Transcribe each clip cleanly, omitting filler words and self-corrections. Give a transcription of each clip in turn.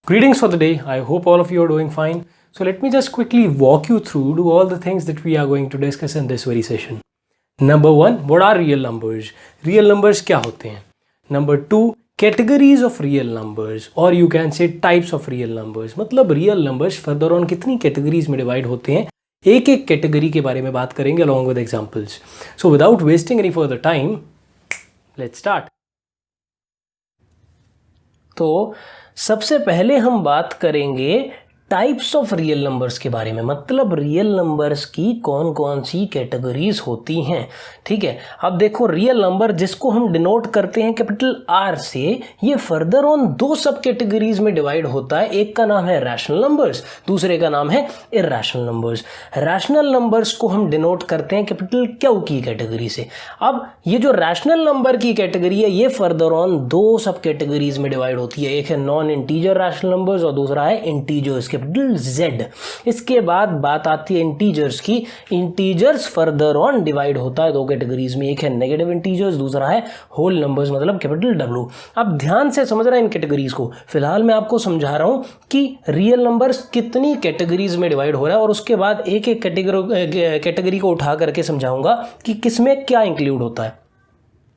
Greetings for the day. I hope all of you are doing fine. So let me just quickly walk you through to all the things that we are going to discuss in this very session. Number one, what are real numbers? Real numbers क्या होते हैं? Number two, categories of real numbers or you can say types of real numbers. मतलब real numbers further on कितनी categories में divide होते हैं, एक एक category के बारे में बात करेंगे along with examples. So without wasting any further time, let's start. तो सबसे पहले हम बात करेंगे टाइप्स ऑफ रियल नंबर्स के बारे में, मतलब रियल नंबर्स की कौन कौन सी कैटेगरीज होती हैं। ठीक है, अब देखो रियल नंबर जिसको हम डिनोट करते हैं कैपिटल आर से, ये फर्दर ऑन दो सब कैटेगरीज में डिवाइड होता है। एक का नाम है रैशनल नंबर्स, दूसरे का नाम है इरैशनल नंबर्स। रैशनल नंबर्स को हम डिनोट करते हैं कैपिटल क्यू की कैटेगरी से। अब ये जो रैशनल नंबर की कैटेगरी है ये फर्दर ऑन दो सब कैटेगरीज में डिवाइड होती है। एक है नॉन इंटीजर रैशनल नंबर्स और दूसरा है इंटीजर्स कैपिटल Z। इसके बाद बात आती है इंटीजर्स की। इंटीजर्स फर्दर ऑन डिवाइड होता है दो कैटेगरीज में, एक है नेगेटिव इंटीजर्स, दूसरा है होल नंबर्स मतलब कैपिटल W। अब ध्यान से समझ रहे हैं इन कैटेगरीज को। फिलहाल मैं आपको समझा रहा हूं कि रियल नंबर्स कितनी कैटेगरीज में डिवाइड हो रहा है और उसके बाद एक एक कैटेगरी को उठा करके समझाऊंगा कि किसमें क्या इंक्लूड होता है।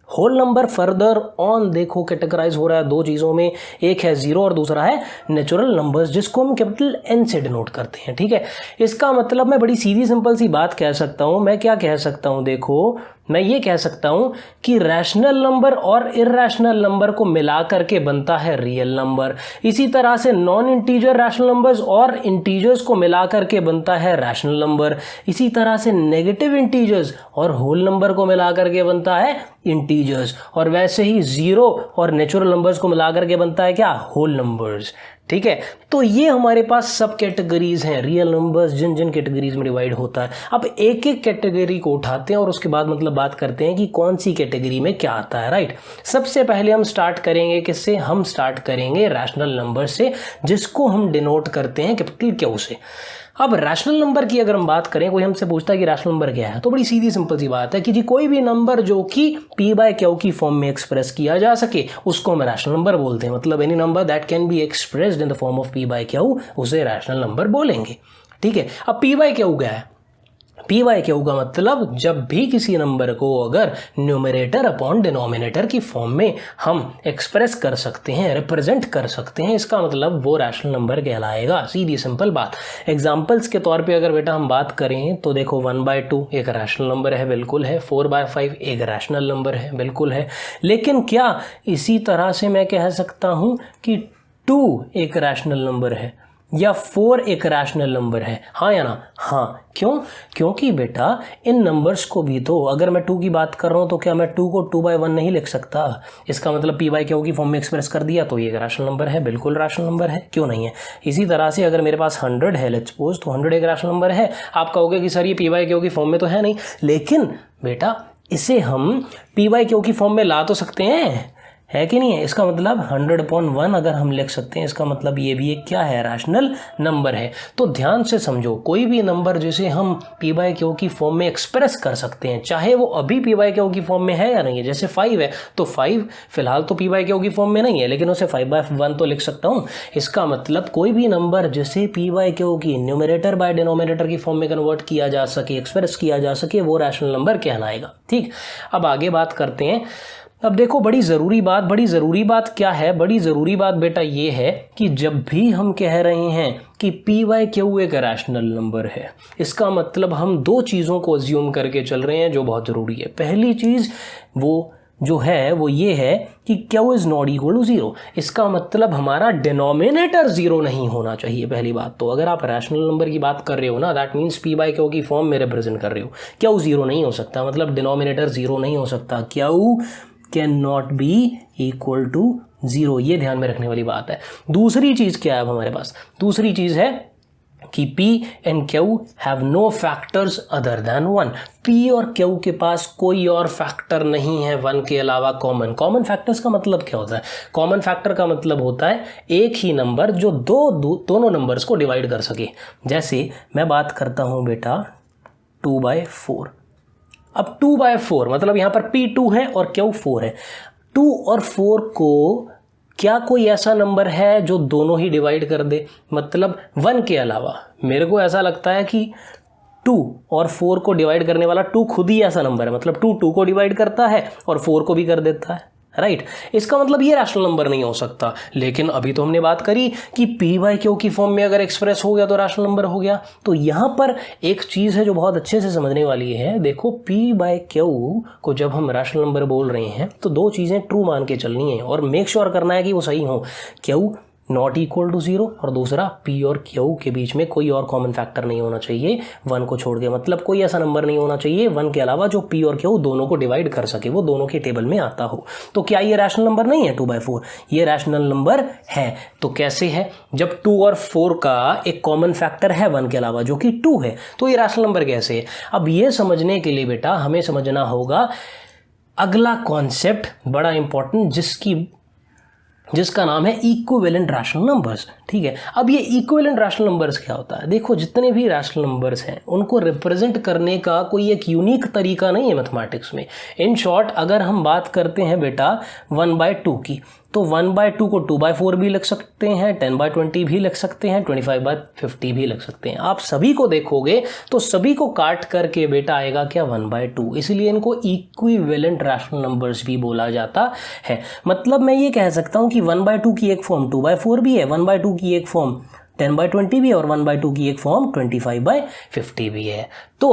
होल नंबर फर्दर ऑन देखो कैटेगराइज हो रहा है दो चीज़ों में, एक है जीरो और दूसरा है नेचुरल नंबर्स जिसको हम कैपिटल N से डिनोट करते हैं। ठीक है, इसका मतलब मैं बड़ी सीधी सिंपल सी बात कह सकता हूँ। मैं क्या कह सकता हूँ, देखो मैं ये कह सकता हूँ कि रैशनल नंबर और इरैशनल नंबर को मिला करके बनता है रियल नंबर। इसी तरह से नॉन इंटीजर रैशनल नंबर्स और इंटीजर्स को मिला करके बनता है रैशनल नंबर। इसी तरह से नेगेटिव इंटीजर्स और होल नंबर को मिला करके बनता है इंटीजर्स। और वैसे ही जीरो और नेचुरल नंबर्स को मिला करके बनता है क्या, होल नंबर्स। ठीक है, तो ये हमारे पास सब कैटेगरीज हैं रियल नंबर्स जिन जिन कैटेगरीज में डिवाइड होता है। अब एक एक कैटेगरी को उठाते हैं और उसके बाद मतलब बात करते हैं कि कौन सी कैटेगरी में क्या आता है। राइट, सबसे पहले हम स्टार्ट करेंगे किससे, हम स्टार्ट करेंगे रैशनल नंबर से जिसको हम डिनोट करते हैं कैपिटल क्यू से। अब रैशनल नंबर की अगर हम बात करें, कोई हमसे पूछता है कि रैशनल नंबर क्या है, तो बड़ी सीधी सिंपल सी बात है कि जी कोई भी नंबर जो कि p बाय क्यू की फॉर्म में एक्सप्रेस किया जा सके उसको हम रैशनल नंबर बोलते हैं। मतलब any number that can be expressed in the form of p by Q उसे रैशनल नंबर बोलेंगे। ठीक है, अब p बाय क्यू क्या है, p बाय क्यू का मतलब जब भी किसी नंबर को अगर न्यूमरेटर अपॉन डिनोमिनेटर की फॉर्म में हम एक्सप्रेस कर सकते हैं, रिप्रेजेंट कर सकते हैं, इसका मतलब वो रैशनल नंबर कहलाएगा। सीधी सिंपल बात। एग्जांपल्स के तौर पे अगर बेटा हम बात करें तो देखो 1/2 एक रैशनल नंबर है, बिल्कुल है। 4/5 एक रैशनल नंबर है, बिल्कुल है। लेकिन क्या इसी तरह से मैं कह सकता हूं कि 2 एक रैशनल नंबर है या 4 एक रैशनल नंबर है, हाँ या ना? हाँ। क्यों? क्योंकि बेटा इन नंबर्स को भी तो, अगर मैं 2 की बात कर रहा हूँ तो क्या मैं 2 को 2/1 नहीं लिख सकता? इसका मतलब p बाय क्यू की फॉर्म में एक्सप्रेस कर दिया तो ये एक रैशनल नंबर है, बिल्कुल रैशनल नंबर है, क्यों नहीं है? इसी तरह से अगर मेरे पास 100 है लेट्स सपोज, तो 100 एक रैशनल नंबर है। आप कहोगे कि सर ये p बाय क्यू की फॉर्म में तो है नहीं, लेकिन बेटा इसे हम p बाय क्यू की फॉर्म में ला तो सकते हैं, है कि नहीं है? इसका मतलब 100/1 अगर हम लिख सकते हैं, इसका मतलब ये भी एक क्या है, रैशनल नंबर है। तो ध्यान से समझो, कोई भी नंबर जिसे हम p बाय क्यू की फॉर्म में एक्सप्रेस कर सकते हैं, चाहे वो अभी p बाय क्यू की फॉर्म में है या नहीं है। जैसे 5 है तो 5 फिलहाल तो p बाय क्यू की फॉर्म में नहीं है, लेकिन उसे 5/1 तो लिख सकता हूँ। इसका मतलब कोई भी नंबर जिसे p बाय क्यू की न्यूमरेटर बाय डिनोमिनेटर की फॉर्म में कन्वर्ट किया जा सके, एक्सप्रेस किया जा सके, वो रैशनल नंबर कहलाएगा। ठीक, अब आगे बात करते हैं। अब देखो बड़ी ज़रूरी बात क्या है, बड़ी ज़रूरी बात बेटा ये है कि जब भी हम कह रहे हैं कि p बाय क्यू एक रैशनल नंबर है, इसका मतलब हम दो चीज़ों को अज्यूम करके चल रहे हैं जो बहुत ज़रूरी है। पहली चीज़ वो जो है वो ये है कि q is not equal to 0। इसका मतलब हमारा डिनोमिनेटर 0 नहीं होना चाहिए। पहली बात तो अगर आप रैशनल नंबर की बात कर रहे हो ना, that means p by Q की फॉर्म में रिप्रेजेंट कर रहे हो, q 0 नहीं हो सकता, मतलब डिनोमिनेटर 0 नहीं हो सकता। q can not be equal to 0, ये ध्यान में रखने वाली बात है। दूसरी चीज़ क्या है अब हमारे पास, दूसरी चीज़ है कि p and q have no factors other than 1। p और q के पास कोई और फैक्टर नहीं है 1 के अलावा कॉमन फैक्टर्स का मतलब क्या होता है? कॉमन फैक्टर का मतलब होता है एक ही नंबर जो दोनों नंबर्स को डिवाइड कर सके। जैसे मैं बात करता हूँ बेटा 2/4। अब 2/4 मतलब यहाँ पर p 2 है और q 4 है। 2 और 4 को क्या कोई ऐसा नंबर है जो दोनों ही डिवाइड कर दे? मतलब 1 के अलावा मेरे को ऐसा लगता है कि 2 और 4 को डिवाइड करने वाला 2 खुद ही ऐसा नंबर है, मतलब 2 को डिवाइड करता है और 4 को भी कर देता है, राइट। इसका मतलब ये रैशनल नंबर नहीं हो सकता। लेकिन अभी तो हमने बात करी कि p/q की फॉर्म में अगर एक्सप्रेस हो गया तो रैशनल नंबर हो गया। तो यहां पर एक चीज है जो बहुत अच्छे से समझने वाली है। देखो p/q को जब हम रैशनल नंबर बोल रहे हैं तो दो चीजें ट्रू मान के चलनी है और मेक श्योर करना है कि वो सही हो। q नॉट इक्वल टू 0 और दूसरा p और q के बीच में कोई और कॉमन फैक्टर नहीं होना चाहिए 1 को छोड़ के, मतलब कोई ऐसा नंबर नहीं होना चाहिए 1 के अलावा जो p और q दोनों को डिवाइड कर सके, वो दोनों के टेबल में आता हो। तो क्या ये रैशनल नंबर नहीं है 2/4? ये रैशनल नंबर है। तो कैसे है? जब 2 और 4 का एक कॉमन फैक्टर है 1 के अलावा जो कि 2 है, तो ये रैशनल नंबर कैसे है? अब ये समझने के लिए बेटा हमें समझना होगा अगला कॉन्सेप्ट, बड़ा इंपॉर्टेंट, जिसका नाम है इक्विवेलेंट रैशनल नंबर्स। ठीक है, अब ये इक्विवेलेंट रैशनल नंबर्स क्या होता है? देखो जितने भी रैशनल नंबर्स हैं उनको रिप्रेजेंट करने का कोई एक यूनिक तरीका नहीं है मैथमेटिक्स में। इन शॉर्ट अगर हम बात करते हैं बेटा 1/2 की, तो 1/2 को 2/4 भी लिख सकते हैं, 10/20 भी लिख सकते हैं, 25/50 भी लिख सकते हैं। आप सभी को देखोगे तो सभी को काट करके बेटा आएगा क्या? 1/2। इसलिए इनको इक्विवेलेंट रैशनल नंबर्स भी बोला जाता है। मतलब मैं ये कह सकता हूं कि 1/2 की एक फॉर्म 2/4 भी है, 1/2 की एक फॉर्म 10/20 भी है और 1/2 की एक फॉर्म 25/50 भी है। तो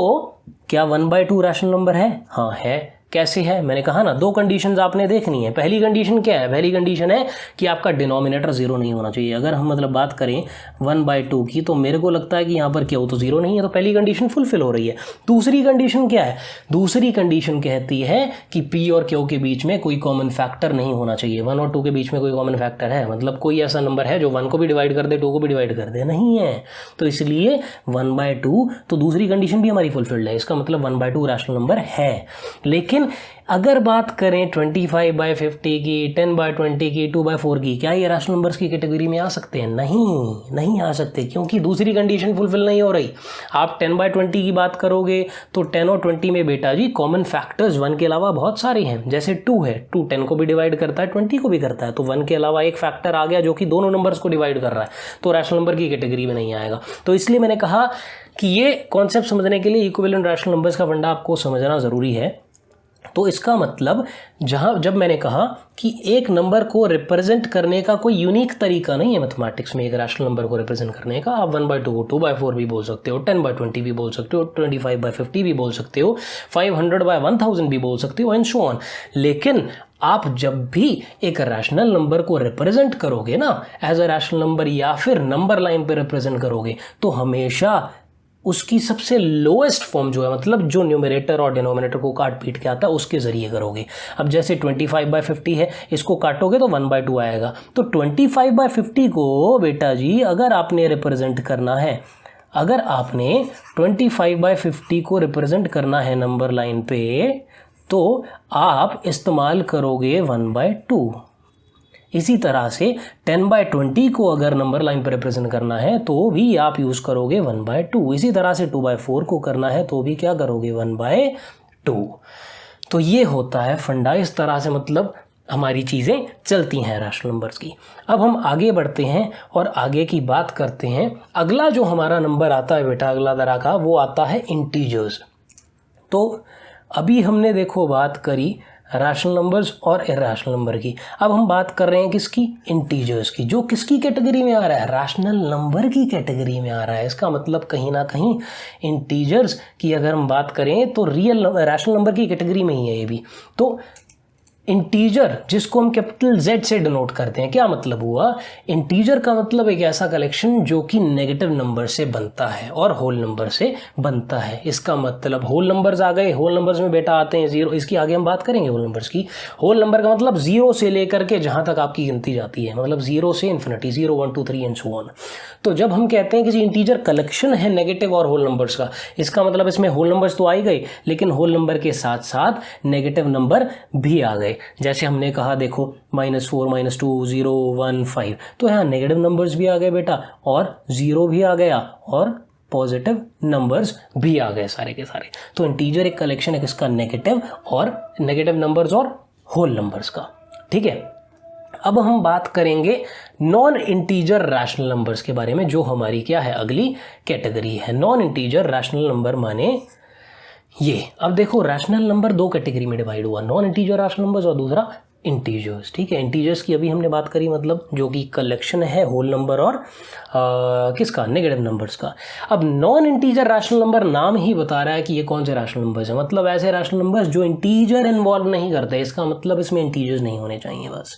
क्या 1/2 रैशनल नंबर है? हाँ है। कैसे है? मैंने कहा ना, दो कंडीशंस आपने देखनी है। पहली कंडीशन क्या है? पहली कंडीशन है कि आपका डिनोमिनेटर 0 नहीं होना चाहिए। अगर हम मतलब बात करें 1/2 की, तो मेरे को लगता है कि यहाँ पर क्या हो तो 0 नहीं है, तो पहली कंडीशन फुलफिल हो रही है। दूसरी कंडीशन क्या है? दूसरी कंडीशन कहती है कि p और q के बीच में कोई कॉमन फैक्टर नहीं होना चाहिए। 1 और 2 के बीच में कोई कॉमन फैक्टर है, मतलब कोई ऐसा नंबर है जो 1 को भी डिवाइड कर दे 2 को भी डिवाइड कर दे? नहीं है। तो इसलिए 1/2, तो दूसरी कंडीशन भी हमारी फुलफिल्ड है। इसका मतलब 1/2 रैशनल नंबर है। लेकिन अगर बात करें 25/50 की, 10/20 की, 2/4 की, क्या ये रैशनल नंबर्स की कैटेगरी में आ सकते हैं? नहीं आ सकते, क्योंकि दूसरी कंडीशन फुलफिल नहीं हो रही। आप 10/20 की बात करोगे तो 10 और 20 में बेटा जी कॉमन फैक्टर्स 1 के अलावा बहुत सारे हैं। जैसे 2 है, 2 10 को भी डिवाइड करता है, 20 को भी करता है, तो 1 के अलावा एक फैक्टर आ गया जो कि दोनों नंबर्स को डिवाइड कर रहा है, तो रैशनल नंबर की कैटेगरी में नहीं आएगा। तो इसलिए मैंने कहा कि ये कॉन्सेप्ट समझने के लिए इक्विवेलेंट रैशनल नंबर्स का फंडा आपको समझना ज़रूरी है। तो इसका मतलब जब मैंने कहा कि एक नंबर को रिप्रेजेंट करने का कोई यूनिक तरीका नहीं है मैथमेटिक्स में एक रैशनल नंबर को रिप्रेजेंट करने का। आप 1/2 को 2/4 भी बोल सकते हो, 10/20 भी बोल सकते हो, 25/50 भी बोल सकते हो, 500/1000 भी बोल सकते हो, एंड सो ऑन। लेकिन आप जब भी एक रैशनल नंबर को रिप्रेजेंट करोगे ना एज अ रैशनल नंबर या फिर नंबर लाइन पे रिप्रेजेंट करोगे, तो हमेशा उसकी सबसे लोएस्ट फॉर्म जो है, मतलब जो न्यूमरेटर और डिनोमिनेटर को काट पीट के आता है, उसके जरिए करोगे। अब जैसे 25/50 है, इसको काटोगे तो 1/2 आएगा। तो 25/50 को बेटा जी अगर आपने रिप्रेजेंट करना है, अगर आपने 25/50 को रिप्रेजेंट करना है नंबर लाइन पे, तो आप इस्तेमाल करोगे 1/2। इसी तरह से 10/20 को अगर नंबर लाइन पर रिप्रेजेंट करना है तो भी आप यूज़ करोगे 1/2। इसी तरह से 2/4 को करना है तो भी क्या करोगे? 1/2। तो ये होता है फंडा। इस तरह से मतलब हमारी चीज़ें चलती हैं रैशनल नंबर्स की। अब हम आगे बढ़ते हैं और आगे की बात करते हैं। अगला जो हमारा नंबर आता है बेटा, अगला तरह का, वो आता है इंटीजर्स। तो अभी हमने देखो बात करी रैशनल नंबर्स और इरैशनल नंबर की। अब हम बात कर रहे हैं किसकी? इंटीजर्स की, जो किसकी कैटेगरी में आ रहा है? रैशनल नंबर की कैटेगरी में आ रहा है। इसका मतलब कहीं ना कहीं इंटीजर्स की अगर हम बात करें तो रियल रैशनल नंबर की कैटेगरी में ही है ये भी। तो इंटीजर जिसको हम कैपिटल Z से डिनोट करते हैं, क्या मतलब हुआ? इंटीजर का मतलब एक ऐसा कलेक्शन जो कि नेगेटिव नंबर से बनता है और होल नंबर से बनता है। इसका मतलब होल नंबर्स आ गए। होल नंबर्स में बेटा आते हैं 0, इसकी आगे हम बात करेंगे होल नंबर्स की। होल नंबर का मतलब 0 से लेकर के जहां तक आपकी गिनती जाती है, मतलब 0 से इन्फिनिटी, 0 1 2 3 एंड सो ऑन। तो जब हम कहते हैं कि इंटीजर कलेक्शन है नेगेटिव और होल नंबर्स का, इसका मतलब इसमें होल नंबर्स तो आ ही गए, लेकिन होल नंबर के साथ साथ नेगेटिव नंबर भी आ गए। जैसे हमने कहा देखो -4 -2 0 1 5, तो यहाँ नेगेटिव नंबर्स भी आ गए बेटा, और 0 भी आ गया, और पॉजिटिव नंबर्स भी आ गए सारे के सारे। तो इंटीजर एक कलेक्शन है किसका? नेगेटिव नंबर्स और होल नंबर्स का। ठीक है, अब हम बात करेंगे नॉन इंटीजर रैशनल नंबर्स के बारे में, जो हमारी क्या है अगली कैटेगरी है। नॉन इंटीजर रैशनल नंबर माने ये। अब देखो रैशनल नंबर दो कैटेगरी में डिवाइड हुआ, नॉन इंटीजर रैशनल नंबर्स और दूसरा इंटीजर्स। ठीक है, इंटीजर्स की अभी हमने बात करी, मतलब जो कि कलेक्शन है होल नंबर और किसका, नेगेटिव नंबर्स का। अब नॉन इंटीजर रैशनल नंबर नाम ही बता रहा है कि ये कौन से रैशनल नंबर्स हैं, मतलब ऐसे रैशनल नंबर्स जो इंटीजर इन्वॉल्व नहीं करते। इसका मतलब इसमें इंटीजर्स नहीं होने चाहिए, बस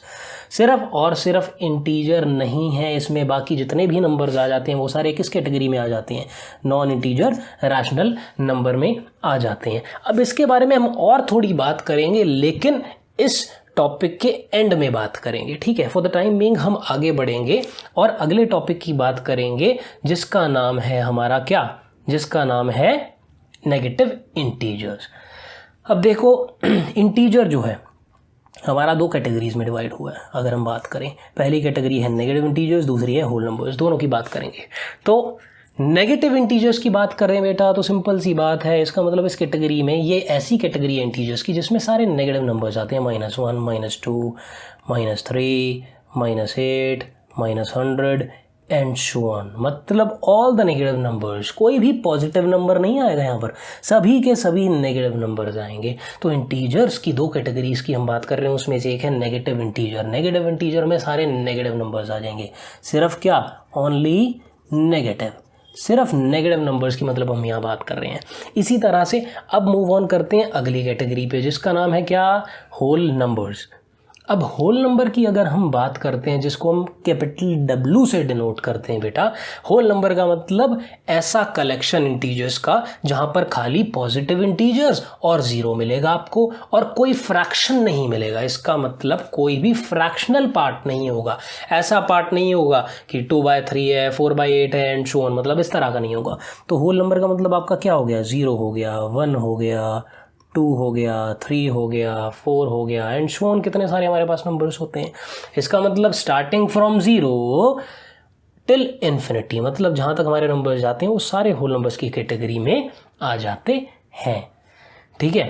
सिर्फ और सिर्फ इंटीजर नहीं है इसमें, बाकी जितने भी नंबर्स आ जाते हैं वो सारे किस कैटेगरी में आ जाते हैं, नॉन इंटीजर रैशनल नंबर में आ जाते हैं। अब इसके बारे में हम और थोड़ी बात करेंगे, लेकिन इस टॉपिक के एंड में बात करेंगे। ठीक है, फॉर द टाइम बीइंग हम आगे बढ़ेंगे और अगले टॉपिक की बात करेंगे, जिसका नाम है हमारा क्या, जिसका नाम है नेगेटिव इंटीजर्स। अब देखो इंटीजर जो है हमारा दो कैटेगरीज में डिवाइड हुआ है। अगर हम बात करें, पहली कैटेगरी है नेगेटिव इंटीजर्स, दूसरी है होल नंबर्स, दोनों की बात करेंगे। तो नेगेटिव इंटीजर्स की बात कर रहे हैं बेटा, तो सिंपल सी बात है, इसका मतलब इस कैटेगरी में, ये ऐसी कैटेगरी है इंटीजर्स की जिसमें सारे नेगेटिव नंबर्स आते हैं, -1, -2, -3, -8, -100 एंड सो ऑन। मतलब ऑल द नेगेटिव नंबर्स, कोई भी पॉजिटिव नंबर नहीं आएगा यहाँ पर, सभी के सभी नेगेटिव नंबर्स आएंगे। तो इंटीजर्स की दो कैटेगरीज की हम बात कर रहे हैं, उसमें से एक है नेगेटिव इंटीजर। नेगेटिव इंटीजर में सारे नेगेटिव नंबर्स आ जाएंगे, सिर्फ क्या, ओनली नेगेटिव, सिर्फ नेगेटिव नंबर्स की मतलब हम यहाँ बात कर रहे हैं। इसी तरह से अब मूव ऑन करते हैं अगली कैटेगरी पे, जिसका नाम है क्या, होल नंबर्स। अब होल नंबर की अगर हम बात करते हैं, जिसको हम कैपिटल W से डिनोट करते हैं बेटा, होल नंबर का मतलब ऐसा कलेक्शन इंटीजर्स का जहां पर खाली पॉजिटिव इंटीजर्स और जीरो मिलेगा आपको, और कोई फ्रैक्शन नहीं मिलेगा। इसका मतलब कोई भी फ्रैक्शनल पार्ट नहीं होगा, ऐसा पार्ट नहीं होगा कि 2/3 है, 4/8 है एंड सो ऑन, मतलब इस तरह का नहीं होगा। तो होल नंबर का मतलब आपका क्या हो गया, 0 हो गया, 1 हो गया, 2 हो गया, 3 हो गया, 4 हो गया एंड सो ऑन। कितने सारे हमारे पास नंबर्स होते हैं। इसका मतलब स्टार्टिंग फ्रॉम 0 टिल इन्फिनिटी, मतलब जहाँ तक हमारे नंबर्स जाते हैं वो सारे होल नंबर्स की कैटेगरी में आ जाते हैं। ठीक है,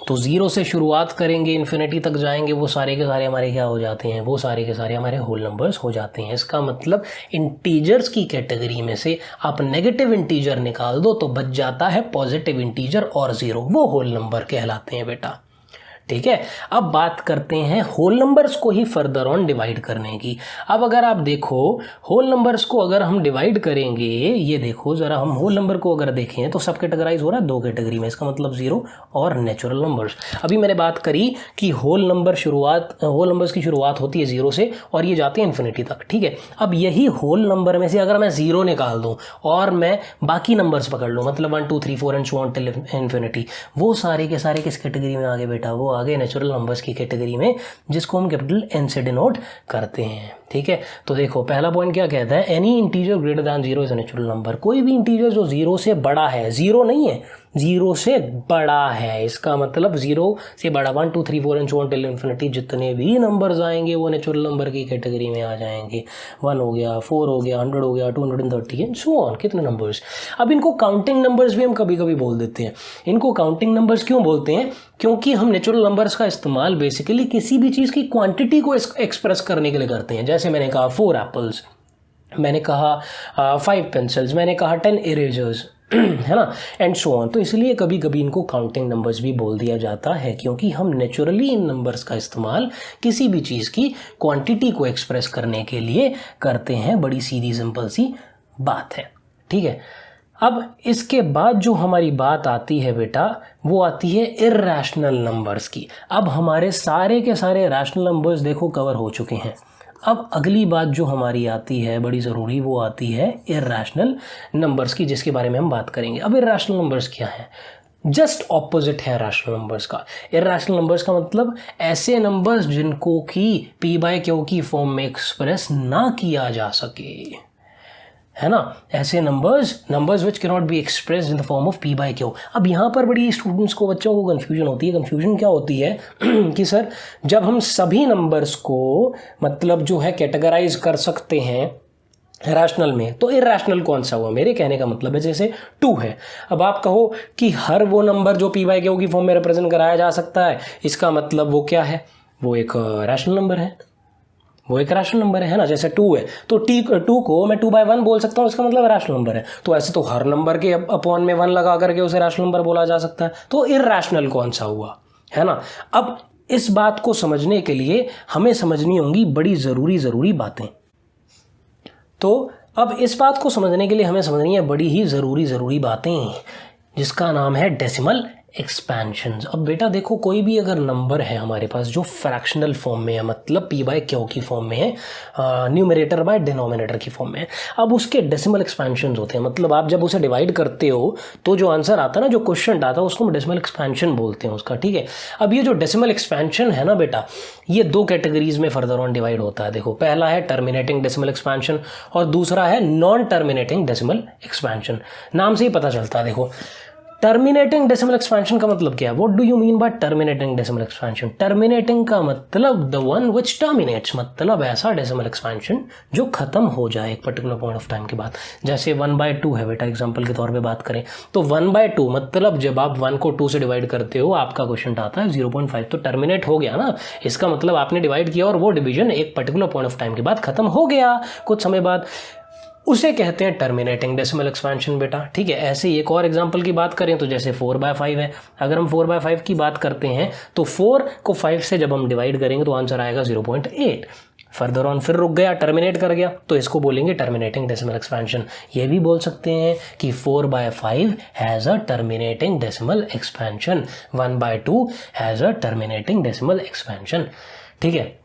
तो 0 से शुरुआत करेंगे, इन्फिनिटी तक जाएंगे, वो सारे के सारे हमारे क्या हो जाते हैं, वो सारे के सारे हमारे होल नंबर्स हो जाते हैं। इसका मतलब इंटीजर्स की कैटेगरी में से आप नेगेटिव इंटीजर निकाल दो तो बच जाता है पॉजिटिव इंटीजर और 0, वो होल नंबर कहलाते हैं बेटा। ठीक है, अब बात करते हैं होल नंबर्स को ही फर्दर ऑन डिवाइड करने की। अब अगर आप देखो होल नंबर्स को अगर हम डिवाइड करेंगे, ये देखो जरा, हम होल नंबर को अगर देखें तो सब कैटेगराइज हो रहा है दो कैटेगरी में, इसका मतलब 0 और नेचुरल नंबर्स। अभी मैंने बात करी कि होल नंबर्स की शुरुआत होती है 0 से और ये जाते हैं इन्फिनिटी तक। ठीक है, अब यही होल नंबर में से अगर मैं 0 निकाल दूं और मैं बाकी नंबर्स पकड़ लूँ, मतलब 1 2 3 4 and so on till infinity, वो सारे के सारे किस कैटेगरी में आ गए बेटा, वो आगे नेचुरल नंबर्स की कैटेगरी में, जिसको हम कैपिटल N से डिनोट करते हैं। ठीक है, तो देखो पहला पॉइंट क्या कहता है, any integer greater than 0 is a natural number. कोई भी इंटीजर जो 0 से बड़ा है, 0 नहीं है, 0 से बड़ा है, इसका मतलब 0 से बड़ा 1 2 3 4 and so on till infinity, जितने भी नंबर्स आएंगे वो नेचुरल नंबर की कैटेगरी में आ जाएंगे। 1 हो गया, 4 हो गया, 100 हो गया, 230 एंड सो ऑन, कितने नंबर्स। अब इनको काउंटिंग नंबर्स भी हम कभी कभी बोल देते हैं। इनको काउंटिंग नंबर्स क्यों बोलते हैं, क्योंकि हम नेचुरल नंबर्स का इस्तेमाल बेसिकली किसी भी चीज़ की क्वांटिटी को एक्सप्रेस करने के लिए करते हैं। जैसे मैंने कहा 4 एप्पल्स, मैंने कहा 5 पेंसिल्स, मैंने कहा 10 इरेजर्स, है ना, एंड सो ऑन। तो इसलिए कभी कभी इनको काउंटिंग नंबर्स भी बोल दिया जाता है, क्योंकि हम नेचुरली इन नंबर्स का इस्तेमाल किसी भी चीज़ की क्वांटिटी को एक्सप्रेस करने के लिए करते हैं। बड़ी सीधी सिंपल सी बात है। ठीक है, अब इसके बाद जो हमारी बात आती है बेटा, वो आती है इर्रेशनल नंबर्स की। अब हमारे सारे के सारे रैशनल नंबर्स देखो कवर हो चुके हैं। अब अगली बात जो हमारी आती है बड़ी ज़रूरी, वो आती है इर्रेशनल नंबर्स की, जिसके बारे में हम बात करेंगे। अब इर्रेशनल नंबर्स क्या है, जस्ट ऑपोजिट है रैशनल नंबर्स का। इर्रेशनल नंबर्स का मतलब ऐसे नंबर्स जिनको कि P/Q की फॉर्म में एक्सप्रेस ना किया जा सके, है ना, ऐसे numbers which can not B expressed in the form of P/Q। अब यहाँ पर बड़ी स्टूडेंट्स को, बच्चों को कन्फ्यूजन होती है। कन्फ्यूजन क्या होती है कि सर जब हम सभी नंबर्स को मतलब जो है कैटेगराइज कर सकते हैं रैशनल में, तो इर्रेशनल कौन सा हुआ। मेरे कहने का मतलब है जैसे 2 है, अब आप कहो कि हर वो नंबर जो P/Q की फॉर्म में रिप्रेजेंट कराया जा सकता है, इसका मतलब वो क्या है, वो एक रैशनल नंबर है। वो एक रैशनल नंबर है ना। जैसे 2 है तो 2 को मैं 2/1 बोल सकता हूँ, इसका मतलब रैशनल नंबर है। तो ऐसे तो हर नंबर के अपॉन में 1 लगा करके उसे रैशनल नंबर बोला जा सकता है। तो इरैशनल कौन सा हुआ, है ना। अब इस बात को समझने के लिए हमें समझनी होंगी बड़ी ज़रूरी बातें। तो अब इस बात को समझने के लिए हमें समझनी है बड़ी ही ज़रूरी बातें, जिसका नाम है डेसिमल एक्सपेंशंस। अब बेटा देखो, कोई भी अगर नंबर है हमारे पास जो फ्रैक्शनल फॉर्म में है, मतलब p/q की फॉर्म में है, न्यूमरेटर बाय डिनोमिनेटर की फॉर्म में है, अब उसके डेसिमल एक्सपेंशंस होते हैं। मतलब आप जब उसे डिवाइड करते हो तो जो आंसर आता है ना, जो क्वेश्चन आता है, उसको हम डेसिमल एक्सपेंशन बोलते हैं उसका, ठीक है। अब ये जो डेसिमल एक्सपेंशन है ना बेटा, ये 2 कैटेगरीज में फर्दर ऑन डिवाइड होता है। देखो, पहला है टर्मिनेटिंग डेसिमल एक्सपेंशन और दूसरा है नॉन टर्मिनेटिंग डेसिमल एक्सपेंशन। नाम से ही पता चलता है। देखो, टर्मिनेटिंग डेसिमल एक्सपेंशन का मतलब क्या है? What do you mean by terminating decimal expansion? Terminating का मतलब द वन विच टर्मिनेट्स, मतलब ऐसा डेसिमल एक्सपेंशन जो खत्म हो जाए एक पर्टिकुलर पॉइंट ऑफ टाइम के बाद। जैसे 1/2 है बेटा, एग्जांपल के तौर पे बात करें तो 1/2 मतलब जब आप 1 को 2 से डिवाइड करते हो, आपका क्वेश्चन आता है 0.5, तो टर्मिनेट हो गया ना। इसका मतलब आपने डिवाइड किया और वो डिवीजन एक पर्टिकुलर पॉइंट ऑफ टाइम के बाद खत्म हो गया, कुछ समय बाद, उसे कहते हैं टर्मिनेटिंग डेसिमल एक्सपेंशन बेटा, ठीक है। ऐसे ही एक और एग्जांपल की बात करें तो जैसे 4/5 है। अगर हम 4/5 की बात करते हैं तो 4 को 5 से जब हम डिवाइड करेंगे तो आंसर आएगा 0.8। फर्दर ऑन फिर रुक गया, टर्मिनेट कर गया, तो इसको बोलेंगे टर्मिनेटिंग डेसिमल एक्सपेंशन। ये भी बोल सकते हैं कि 4/5 has a terminating decimal expansion, 1/2 has a terminating decimal expansion, ठीक है।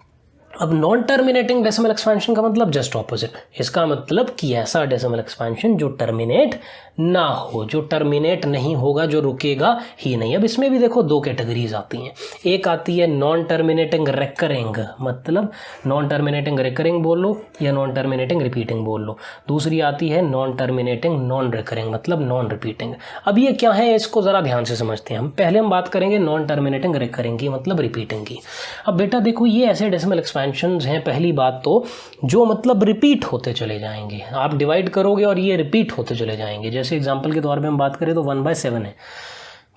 अब नॉन टर्मिनेटिंग डेसिमल एक्सपेंशन का मतलब जस्ट ऑपोजिट। इसका मतलब कि ऐसा डेसिमल एक्सपेंशन जो टर्मिनेट ना हो, जो टर्मिनेट नहीं होगा, जो रुकेगा ही नहीं। अब इसमें भी देखो 2 कैटेगरीज आती हैं। एक आती है नॉन टर्मिनेटिंग रेकरिंग, मतलब नॉन टर्मिनेटिंग रेकरिंग बोल लो या नॉन टर्मिनेटिंग रिपीटिंग बोल लो। दूसरी आती है नॉन टर्मिनेटिंग नॉन रेकरिंग, मतलब नॉन रिपीटिंग। अब ये क्या है, इसको ज़रा ध्यान से समझते हैं। पहले हम बात करेंगे नॉन टर्मिनेटिंग रेकरिंग की, मतलब रिपीटिंग की। अब बेटा देखो, ये ऐसे डेसिमल एक्सपेंशंस हैं, पहली बात तो जो मतलब रिपीट होते चले जाएंगे। आप डिवाइड करोगे और ये रिपीट होते चले जाएंगे। जैसे एग्जांपल के तौर पे हम बात करें तो 1/7 है।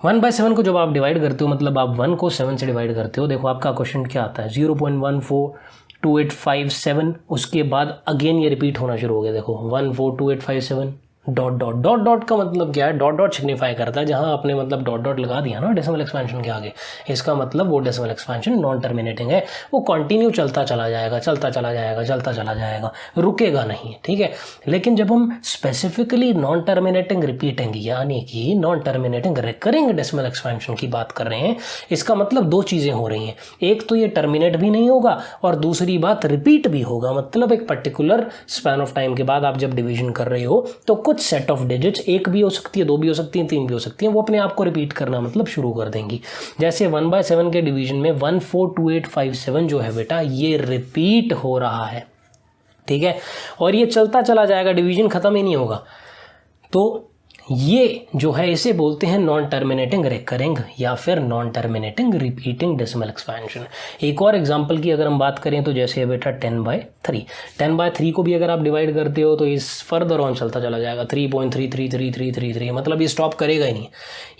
1/7 को जब आप डिवाइड करते हो, मतलब आप 1 को 7 से डिवाइड करते हो, देखो आपका क्वेश्चन क्या आता है, 0.142857। उसके बाद अगेन ये रिपीट होना शुरू हो गया। देखो 142857 डॉट डॉट डॉट डॉट का मतलब क्या है, डॉट डॉट सिग्निफाई करता है जहां आपने मतलब डॉट डॉट लगा दिया ना डेसिमल एक्सपेंशन के आगे, इसका मतलब वो डेसिमल एक्सपेंशन नॉन टर्मिनेटिंग है। वो कंटिन्यू चलता चला जाएगा, चलता चला जाएगा, चलता चला जाएगा, रुकेगा नहीं, ठीक है। लेकिन जब हम स्पेसिफिकली नॉन टर्मिनेटिंग रिपीटिंग यानी कि non terminating recurring decimal expansion की बात कर रहे हैं, इसका मतलब 2 चीज़ें हो रही हैं। एक तो ये टर्मिनेट भी नहीं होगा और दूसरी बात रिपीट भी होगा। मतलब एक पर्टिकुलर स्पैन ऑफ टाइम के बाद आप जब डिवीजन कर रहे हो तो कुछ सेट ऑफ डिजिट्स, 1 भी हो सकती है, 2 भी हो सकती हैं, 3 भी हो सकती हैं, वो अपने आप को रिपीट करना मतलब शुरू कर देंगी। जैसे 1/7 के डिवीजन में 142857 जो है बेटा, ये रिपीट हो रहा है, ठीक है, और ये चलता चला जाएगा, डिवीजन खत्म ही नहीं होगा। तो ये जो है इसे बोलते हैं नॉन टर्मिनेटिंग रिकरिंग या फिर non terminating repeating decimal expansion. एक और एग्जांपल की अगर हम बात करें तो जैसे बेटा 10/3, 10/3 को भी अगर आप डिवाइड करते हो तो इस फर्दर ऑन चलता चला जाएगा, 3.333333, मतलब ये स्टॉप करेगा ही नहीं,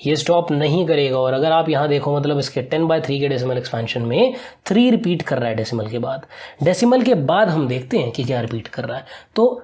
ये स्टॉप नहीं करेगा। और अगर आप यहाँ देखो, मतलब इसके 10/3 के डेसिमल एक्सपेंशन में 3 रिपीट कर रहा है डेसिमल के बाद। डेसिमल के बाद हम देखते हैं कि क्या रिपीट कर रहा है। तो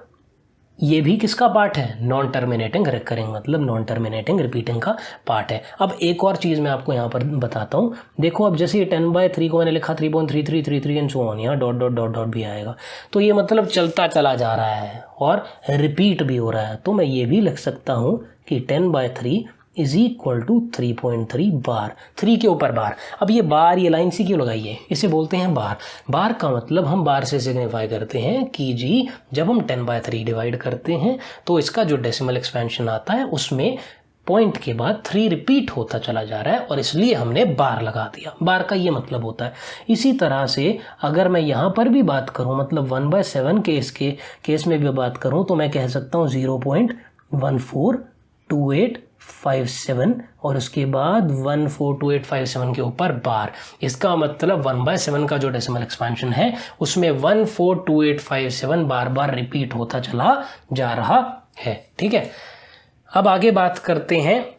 ये भी किसका पार्ट है, नॉन टर्मिनेटिंग रिकरिंग, मतलब नॉन टर्मिनेटिंग रिपीटिंग का पार्ट है। अब एक और चीज़ मैं आपको यहाँ पर बताता हूँ। देखो अब जैसे ये 10/3 को मैंने लिखा 3.3333 एंड सो ऑन, यहाँ डॉट डॉट डॉट डॉट भी आएगा, तो ये मतलब चलता चला जा रहा है और रिपीट भी हो रहा है। तो मैं ये भी लिख सकता हूँ कि 10/3 इज इक्वल टू 3.3 बार, 3 के ऊपर बार। अब ये बार, ये लाइन सी क्यों लगाई है, इसे बोलते हैं बार। बार का मतलब हम बार से सिग्निफाई करते हैं कि जी जब हम 10/3 डिवाइड करते हैं तो इसका जो डेसिमल एक्सपेंशन आता है उसमें पॉइंट के बाद 3 रिपीट होता चला जा रहा है और इसलिए हमने बार लगा दिया। बार का ये मतलब होता है। इसी तरह से अगर मैं यहाँ पर भी बात करूँ, मतलब 1/7 के इसके केस में भी बात करूँ तो मैं कह सकता हूँ 0.142857 और उसके बाद 142857 के ऊपर बार। इसका मतलब 1/7 का जो डेसिमल एक्सपेंशन है उसमें 142857 बार बार रिपीट होता चला जा रहा है, ठीक है। अब आगे बात करते हैं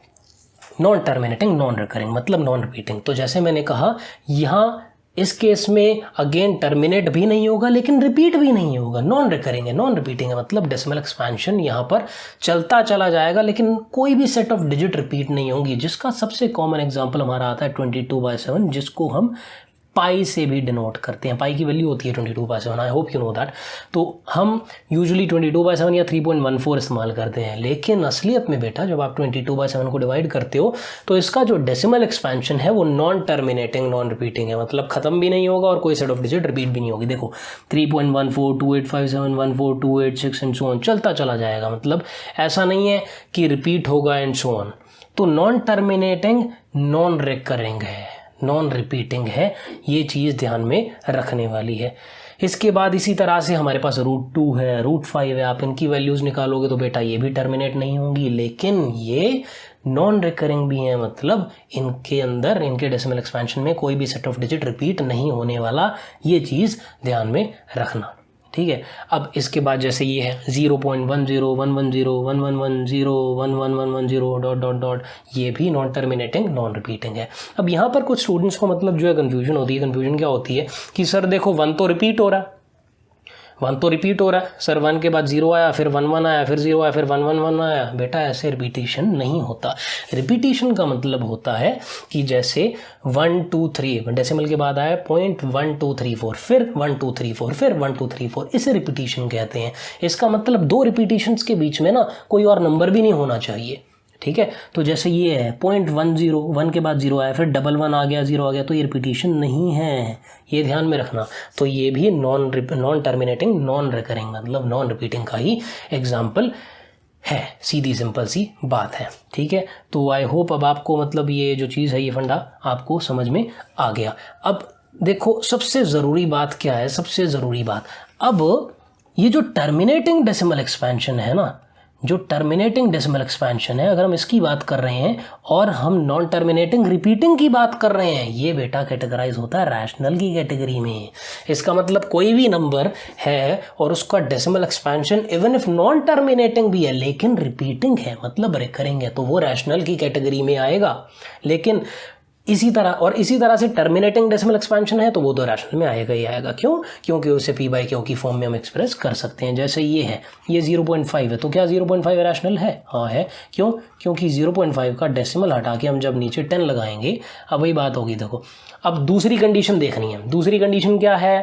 नॉन टर्मिनेटिंग नॉन रिकरिंग, मतलब नॉन रिपीटिंग। तो जैसे मैंने कहा, यहाँ इस केस में अगेन टर्मिनेट भी नहीं होगा लेकिन रिपीट भी नहीं होगा, नॉन रिकरिंग है, नॉन रिपीटिंग है, मतलब डेसिमल एक्सपेंशन यहाँ पर चलता चला जाएगा लेकिन कोई भी सेट ऑफ डिजिट रिपीट नहीं होंगी। जिसका सबसे कॉमन एग्जांपल हमारा आता है 22/7, जिसको हम पाई से भी डिनोट करते हैं। पाई की वैल्यू होती है 22/7, I hope you know that. तो हम यूजुअली 22/7 या 3.14 इस्तेमाल करते हैं, लेकिन असलियत में बेटा जब आप 22/7 को डिवाइड करते हो तो इसका जो डेसिमल एक्सपेंशन है वो नॉन टर्मिनेटिंग, नॉन रिपीटिंग है, मतलब ख़त्म भी नहीं होगा और कोई सेट ऑफ डिजिट रिपीट भी नहीं होगी। देखो 3.14, 2857, 14, 286 एंड सो ऑन चलता चला जाएगा, मतलब ऐसा नहीं है कि रिपीट होगा एंड सो ऑन। तो नॉन टर्मिनेटिंग, नॉन रिकरिंग है, नॉन रिपीटिंग है, ये चीज़ ध्यान में रखने वाली है। इसके बाद इसी तरह से हमारे पास √2 है, √5 है, आप इनकी वैल्यूज़ निकालोगे तो बेटा ये भी टर्मिनेट नहीं होंगी, लेकिन ये नॉन रिकरिंग भी हैं, मतलब इनके अंदर, इनके डेसिमल एक्सपेंशन में कोई भी सेट ऑफ डिजिट रिपीट नहीं होने वाला, ये चीज़ ध्यान में रखना, ठीक है। अब इसके बाद जैसे ये है 0.10, 110, 1110, 111110 डॉट डॉट डॉट, ये भी नॉन टर्मिनेटिंग, नॉन रिपीटिंग है। अब यहाँ पर कुछ स्टूडेंट्स को मतलब जो है कन्फ्यूजन होती है। कन्फ्यूजन क्या होती है कि सर देखो 1 तो रिपीट हो रहा है, 1 तो रिपीट हो रहा है सर, 1 के बाद 0 आया, फिर 1 1 आया, फिर 0 आया, फिर 1 1 1 आया। बेटा ऐसे रिपीटिशन नहीं होता। रिपीटिशन का मतलब होता है कि जैसे 1 2 3 डेसिमल के बाद आया 0.1234, फिर 1 2 3 4, फिर 1 2 3 4, इसे रिपीटिशन कहते हैं। इसका मतलब दो रिपीटिशंस के बीच में ना कोई और नंबर भी नहीं होना चाहिए, ठीक है। तो जैसे ये है 0.10, 1 के बाद 0 आया, फिर 11 आ गया, 0 आ गया, तो ये रिपीटिशन नहीं है, ये ध्यान में रखना। तो ये भी नॉन टर्मिनेटिंग, नॉन रिकरिंग, मतलब नॉन रिपीटिंग का ही एग्जाम्पल है, सीधी सिंपल सी बात है, ठीक है। तो आई होप अब आपको मतलब ये जो चीज़ है, ये फंडा आपको समझ में आ गया। अब देखो सबसे ज़रूरी बात क्या है, सबसे ज़रूरी बात, अब ये जो टर्मिनेटिंग डेसिमल एक्सपेंशन है ना, जो टर्मिनेटिंग डेसिमल एक्सपेंशन है, अगर हम इसकी बात कर रहे हैं और हम नॉन टर्मिनेटिंग रिपीटिंग की बात कर रहे हैं, ये बेटा कैटेगराइज होता है रैशनल की कैटेगरी में। इसका मतलब कोई भी नंबर है और उसका decimal expansion even if non terminating भी है लेकिन रिपीटिंग है, मतलब रिकरिंग है, तो वो रैशनल की कैटेगरी में आएगा। लेकिन इसी तरह से टर्मिनेटिंग डेसिमल एक्सपेंशन है तो वो तो रैशनल में आएगा ही आएगा। क्यों? क्योंकि उसे p/q की फॉर्म में हम एक्सप्रेस कर सकते हैं। जैसे ये है, ये 0.5 है, तो क्या 0.5 रैशनल है? हाँ है। क्यों? क्योंकि 0.5 का डेसिमल हटा के हम जब नीचे 10 लगाएंगे, अब वही बात होगी। देखो अब दूसरी कंडीशन देखनी है। दूसरी कंडीशन क्या है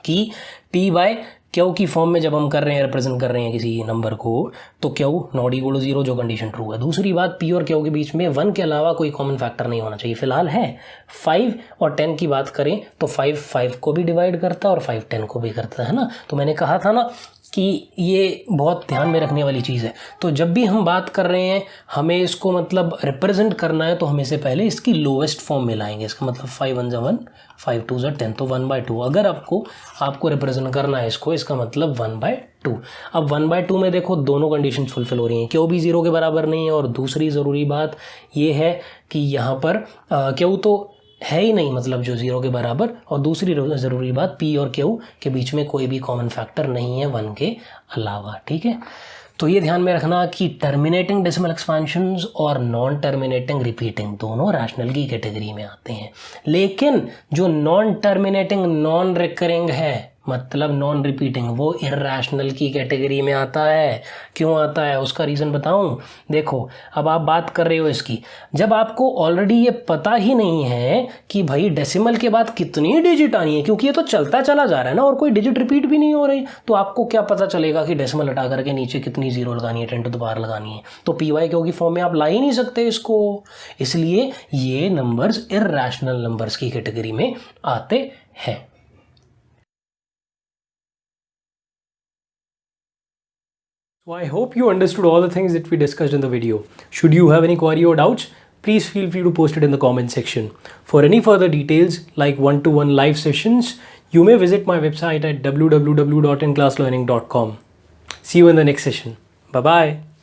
कि p/q की फॉर्म में जब हम कर रहे हैं, रिप्रेजेंट कर रहे हैं किसी नंबर को, तो q नॉट इक्वल टू 0, जो कंडीशन ट्रू है। दूसरी बात, p और q के बीच में 1 के अलावा कोई कॉमन फैक्टर नहीं होना चाहिए। फिलहाल है 5 और 10 की बात करें तो 5 को भी डिवाइड करता है और 5 10 को भी करता है ना। तो मैंने कहा था ना कि ये बहुत ध्यान में रखने वाली चीज़ है। तो जब भी हम बात कर रहे हैं, हमें इसको मतलब रिप्रेजेंट करना है, तो हमें से पहले इसकी लोवेस्ट फॉर्म में लाएंगे। इसका मतलब 5 1 = 1, 5 2 = 10, तो 1/2। अगर आपको रिप्रेजेंट करना है इसको, इसका मतलब 1/2। अब 1/2 में देखो दोनों कंडीशन फुलफिल हो रही हैं। क्यों भी 0 के बराबर नहीं है, और दूसरी ज़रूरी बात ये है कि यहाँ पर क्यों तो है ही नहीं, मतलब जो 0 के बराबर, और दूसरी ज़रूरी बात, p और q के बीच में कोई भी कॉमन फैक्टर नहीं है 1 के अलावा, ठीक है। तो ये ध्यान में रखना कि टर्मिनेटिंग डेसिमल एक्सपेंशंस और नॉन टर्मिनेटिंग रिपीटिंग दोनों रैशनल की कैटेगरी में आते हैं। लेकिन जो नॉन टर्मिनेटिंग नॉन रिकरिंग है, मतलब नॉन रिपीटिंग, वो इरैशनल की कैटेगरी में आता है। क्यों आता है, उसका रीज़न बताऊं। देखो अब आप बात कर रहे हो इसकी, जब आपको ऑलरेडी ये पता ही नहीं है कि भाई डेसिमल के बाद कितनी डिजिट आनी है, क्योंकि ये तो चलता चला जा रहा है ना और कोई डिजिट रिपीट भी नहीं हो रही, तो आपको क्या पता चलेगा कि डेसिमल हटा करके नीचे कितनी 0 लगानी है, 10 टू द पावर लगानी है। तो p/q की फॉर्म में आप ला ही नहीं सकते इसको, इसलिए ये नंबर्स इरैशनल नंबर्स की कैटेगरी में आते हैं। So I hope you understood all the things that we discussed in the video. Should you have any query or doubts, please feel free to post it in the comment section. For any further details like one-to-one live sessions, you may visit my website at www.inclasslearning.com. See you in the next session. Bye-bye.